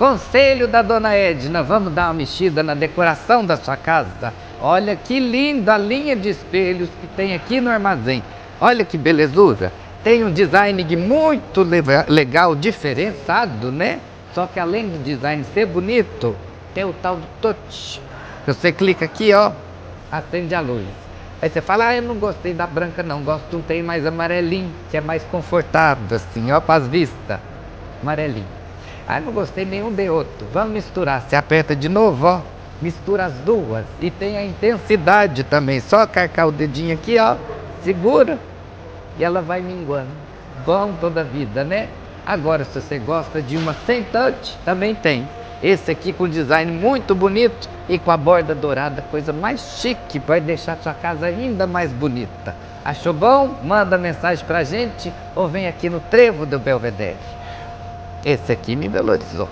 Conselho da dona Edna, vamos dar uma mexida na decoração da sua casa. Olha que linda a linha de espelhos que tem aqui no armazém. Olha que belezura. Tem um design muito legal, diferenciado, né? Só que além do design ser bonito, tem o tal do touch. Você clica aqui, ó, acende a luz. Aí você fala, eu não gostei da branca não, gosto de um trem mais amarelinho, que é mais confortável, assim, ó, para as vistas. Amarelinho. Não gostei nenhum de outro. Vamos misturar. Você aperta de novo, ó. Mistura as duas. E tem a intensidade também. Só carcar o dedinho aqui, ó. Segura. E ela vai minguando. Bom toda a vida, né? Agora, se você gosta de uma sem touch, também tem. Esse aqui com design muito bonito e com a borda dourada, coisa mais chique, vai deixar sua casa ainda mais bonita. Achou bom? Manda mensagem pra gente ou vem aqui no Trevo do Belvedere. Esse aqui me valorizou.